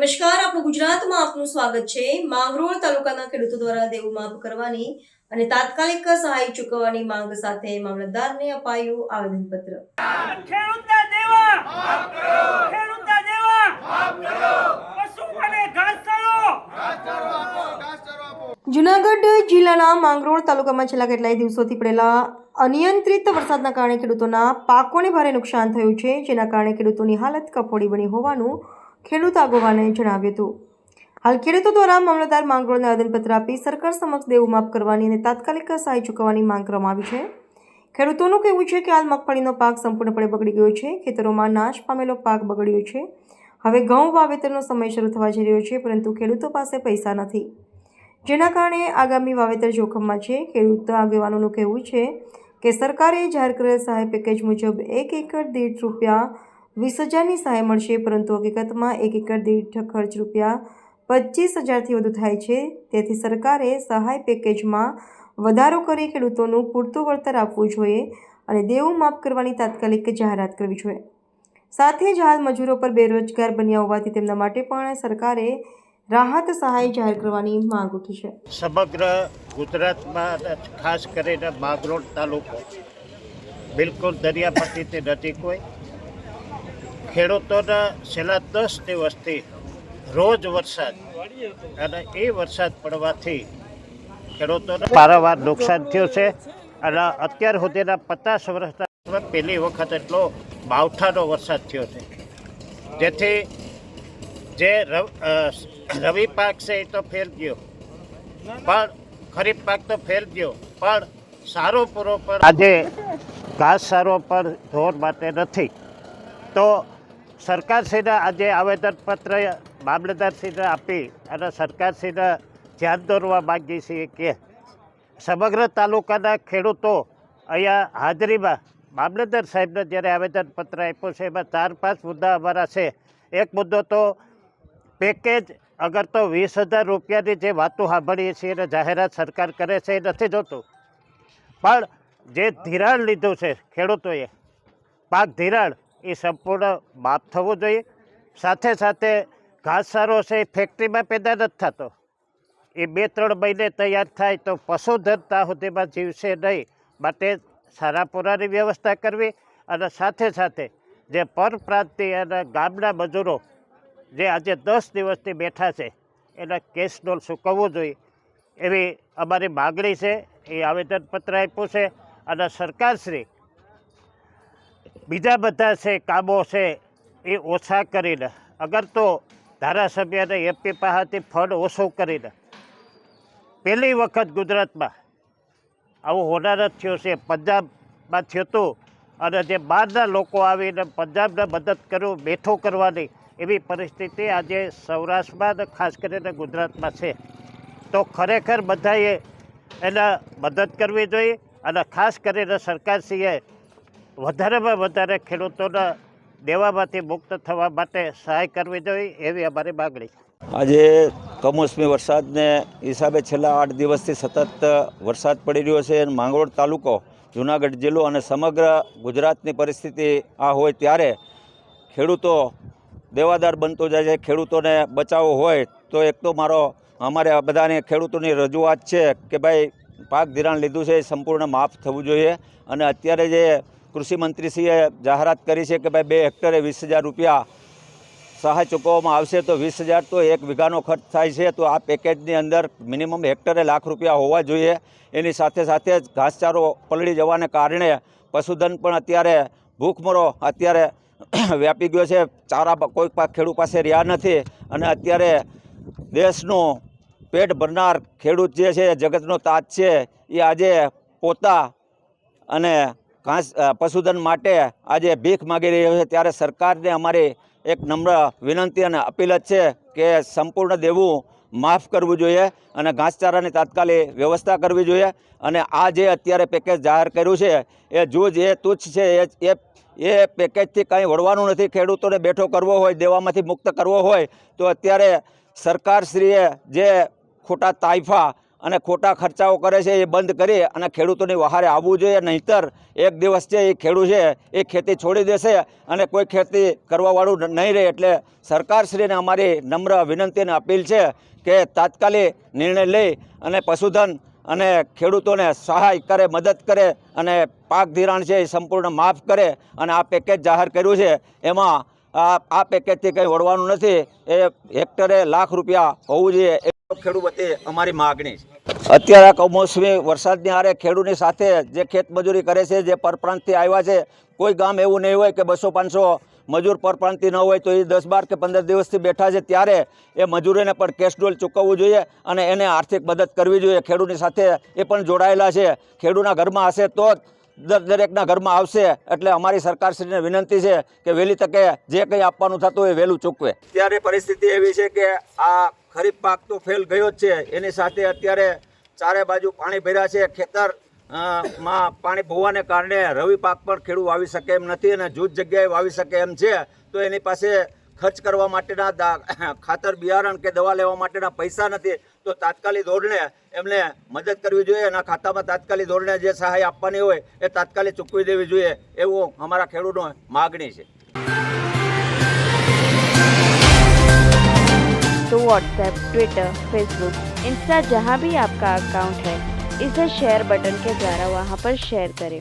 નમસ્કાર, આપણું ગુજરાતમાં આપનું સ્વાગત છે। માંગરોળ તાલુકાના ખેડૂતો દ્વારા દેવું માફ કરવાની અને તાત્કાલિક સહાય ચૂકવવાની માંગ સાથે મામલતદારને અપાયું આવેદનપત્ર। ખેડૂતના દેવા માફ કરો, ખેડૂતના દેવા માફ કરો, પશુઓને ઘાસચારો આપો। જૂનાગઢ જિલ્લાના માંગરોળ તાલુકામાં છેલ્લા કેટલાય દિવસોથી પડેલા અનિયંત્રિત વરસાદના કારણે ખેડૂતોના પાકોને ભારે નુકસાન થયું છે, જેના કારણે ખેડૂતોની હાલત કફોડી બની હોવાનું ખેડૂત આગેવાને જણાવ્યું હતું। હાલ ખેડૂતો દ્વારા મામલતદાર માંગરોળને આવેદનપત્ર આપી સરકાર સમક્ષ દેવું માફ કરવાની અને તાત્કાલિક સહાય ચૂકવવાની માંગ કરવામાં આવી છે। ખેડૂતોનું કહેવું છે કે હાલ મગફળીનો પાક સંપૂર્ણપણે બગડી ગયો છે, ખેતરોમાં નાશ પામેલો પાક બગડ્યો છે। હવે ઘઉં વાવેતરનો સમય શરૂ થવા જઈ રહ્યો છે, પરંતુ ખેડૂતો પાસે પૈસા નથી, જેના કારણે આગામી વાવેતર જોખમમાં છે। ખેડૂત આગેવાનોનું કહેવું છે કે સરકારે જાહેર કરેલ સહાય પેકેજ મુજબ 1 એકર દીઠ ₹20,000ની સહાય મળશે, પરંતુ હકીકતમાં 1 એકર દીઠ ખર્ચ ₹25,000થી વધુ થાય છે। તેથી સરકારે સહાય પેકેજમાં વધારો કરી ખેડૂતોનું પૂરતું વળતર આપવું જોઈએ અને દેવું માફ કરવાની તાત્કાલિક જાહેરાત કરવી જોઈએ। સાથે જ હાલ મજૂરો પર બેરોજગાર બન્યા હોવાથી તેમના માટે પણ સરકારે રાહત સહાય જાહેર કરવાની માંગ ઉઠી છે। સમગ્ર ગુજરાતમાં ખાસ કરીને માંગરોળ તાલુકો બિલકુલ દરિયાપટ્ટીથી નજીક હોય, ખેડૂતોના છેલ્લા 10 દિવસથી રોજ વરસાદ અને એ વરસાદ પડવાથી ખેડૂતોને પારાવાર નુકસાન થયું છે અને અત્યાર સુધીના 50 વર્ષમાં પહેલી વખત એટલો માવઠાનો વરસાદ થયો છે, જેથી જે રવિ પાક છે એ તો ફેલ ગયો, પણ ખરીફ પાક તો ફેલ ગયો, પણ સારો પૂરો પર આજે ઘાસચારો પર ઢોર માટે નથી। તો સરકારશ્રીને આજે આવેદનપત્ર મામલતદારશ્રીને આપી અને સરકારશ્રીને ધ્યાન દોરવા માગીએ છીએ કે સમગ્ર તાલુકાના ખેડૂતો અહીંયા હાજરીમાં મામલતદાર સાહેબને જ્યારે આવેદનપત્ર આપ્યું છે, એમાં 4-5 મુદ્દા અમારા છે। એક મુદ્દો તો પેકેજ અગર તો ₹20,000ની જે વાતો સાંભળીએ છીએ અને જાહેરાત સરકાર કરે છે એ નથી જોતું, પણ જે ધિરાણ લીધું છે ખેડૂતોએ પાક ધિરાણ એ સંપૂર્ણ માફ થવું જોઈએ। સાથે સાથે ઘાસચારો છે એ ફેક્ટરીમાં પેદા નથી થતો, એ 2-3 મહિને તૈયાર થાય તો પશુધન ત્યાં સુધીમાં જીવશે નહીં, માટે સારા પૂરાની વ્યવસ્થા કરવી અને સાથે સાથે જે પરપ્રાંતીય અને ગામના મજૂરો જે આજે 10 દિવસથી બેઠા છે એના કેસનું ચૂકવવું જોઈએ એવી અમારી માગણી છે। એ આવેદનપત્ર આપ્યું છે અને સરકારશ્રી બીજા બધા છે કામો છે એ ઓછા કરીને, અગર તો ધારાસભ્યને એમપી પાસેથી ફંડ ઓછું કરીને પહેલી વખત ગુજરાતમાં આવું હોનારત થયું છે। પંજાબમાં થયું હતું અને જે બહારના લોકો આવીને પંજાબને મદદ કરવું બેઠું કરવાની એવી પરિસ્થિતિ આજે સૌરાષ્ટ્રમાં અને ખાસ કરીને ગુજરાતમાં છે। તો ખરેખર બધાએ એના મદદ કરવી જોઈએ અને ખાસ કરીને સરકારશ્રીએ વધારેમાં વધારે ખેડૂતોના દેવામાંથી મુક્ત થવા માટે સહાય કરવી જોઈએ એવી અમારી માગણી છે। આજે કમોસમી વરસાદને હિસાબે છેલ્લા 8 દિવસથી સતત વરસાદ પડી રહ્યો છે। માંગરોળ તાલુકો, જૂનાગઢ જિલ્લો અને સમગ્ર ગુજરાતની પરિસ્થિતિ આ હોય ત્યારે ખેડૂતો દેવાદાર બનતો જાય છે। ખેડૂતોને બચાવવો હોય તો એક તો અમારે બધાને ખેડૂતોની રજૂઆત છે કે ભાઈ પાક ધિરાણ લીધું છે એ સંપૂર્ણ માફ થવું જોઈએ અને અત્યારે જે કૃષિમંત્રીશ્રીએ જાહેરાત કરી છે કે ભાઈ 2 હેક્ટરે ₹20,000 સહાય ચૂકવવામાં આવશે, તો 20,000 તો 1 વીઘાનો ખર્ચ થાય છે। તો આ પેકેજની અંદર મિનિમમ હેક્ટરે ₹1,00,000 હોવા જોઈએ। એની સાથે સાથે જ ઘાસચારો પલળી જવાને કારણે પશુધન પણ અત્યારે ભૂખમરો અત્યારે વ્યાપી ગયો છે, ચારા કોઈ ખેડૂત પાસે રહ્યા નથી અને અત્યારે દેશનું પેટ ભરનાર ખેડૂત જે છે જગતનો તાજ છે એ આજે પોતા અને પશુધન માટે આજે ભીખ માગી રહ્યો છે। ત્યારે સરકારને અમારી એક નમ્ર વિનંતી અને અપીલ જ છે કે સંપૂર્ણ દેવું માફ કરવું જોઈએ અને ઘાસચારાની તાત્કાલિક વ્યવસ્થા કરવી જોઈએ અને આ જે અત્યારે પેકેજ જાહેર કર્યું છે એ જૂજ એ તુચ્છ છે, એ પેકેજથી કંઈ વળવાનું નથી। ખેડૂતોને બેઠો કરવો હોય, દેવામાંથી મુક્ત કરવો હોય તો અત્યારે સરકારશ્રીએ જે ખોટા તાઇફા અને ખોટા ખર્ચાઓ કરે છે એ બંધ કરી અને ખેડૂતોની વહારે આવવું જોઈએ. નહીંતર એક દિવસ છે એ ખેડૂત છે એ ખેતી છોડી દેશે અને કોઈ ખેતી કરવાવાળું નહીં રહે. એટલે સરકારશ્રીને અમારી નમ્ર વિનંતી અને અપીલ છે કે તાત્કાલિક નિર્ણય લઈ અને પશુધન અને ખેડૂતોને સહાય કરે, મદદ કરે અને પાક ધિરાણ છે એ સંપૂર્ણ માફ કરે. અને આ પેકેજ જાહેર કર્યું છે એમાં આ પેકેજથી કંઈ વળવાનું નથી. એ હેક્ટરે ₹1,00,000 હોવું જોઈએ એ ખેડૂત વતી અમારી માગણી છે. અત્યારે કમોસમી વરસાદની હારે ખેડૂતની સાથે જે ખેતમજૂરી કરે છે, જે પરપ્રાંતથી આવ્યા છે, કોઈ ગામ એવું નહીં હોય કે 200-500 મજૂર પરપ્રાંતિ ન હોય તો એ 10, 12 કે 15 દિવસથી બેઠા છે. ત્યારે એ મજૂરોને પણ કેશ ડોલ ચૂકવવું જોઈએ અને એને આર્થિક મદદ કરવી જોઈએ. ખેડૂતની સાથે એ પણ જોડાયેલા છે. ખેડૂતના ઘરમાં હશે તો જ દરેકના ઘરમાં આવશે. એટલે અમારી સરકારશ્રીને વિનંતી છે કે વહેલી તકે જે કંઈ આપવાનું થતું હોય વહેલું ચૂકવે. અત્યારે પરિસ્થિતિ એવી છે કે આ ખરીફ પાક તો ફેલ ગયો જ છે, એની સાથે અત્યારે ચારે બાજુ પાણી ભર્યા છે. ખેતર માં પાણી ભોવાને કારણે રવિ પાક પણ ખેડૂત વાવી શકે એમ નથી અને જૂથ જગ્યાએ વાવી શકે એમ છે. તો એની પાસે ખર્ચ કરવા માટેના ખાતર, બિયારણ કે દવા લેવા માટેના પૈસા નથી. તો તાત્કાલિક ધોરણે એમને મદદ કરવી જોઈએ. એના ખાતામાં તાત્કાલિક ધોરણે જે સહાય આપવાની હોય એ તાત્કાલિક ચૂકવી દેવી જોઈએ એવું અમારા ખેડૂતોની માગણી છે. तो व्हाट्सएप, ट्विटर, फेसबुक, इंस्टा जहाँ भी आपका अकाउंट है, इसे शेयर बटन के द्वारा वहाँ पर शेयर करें।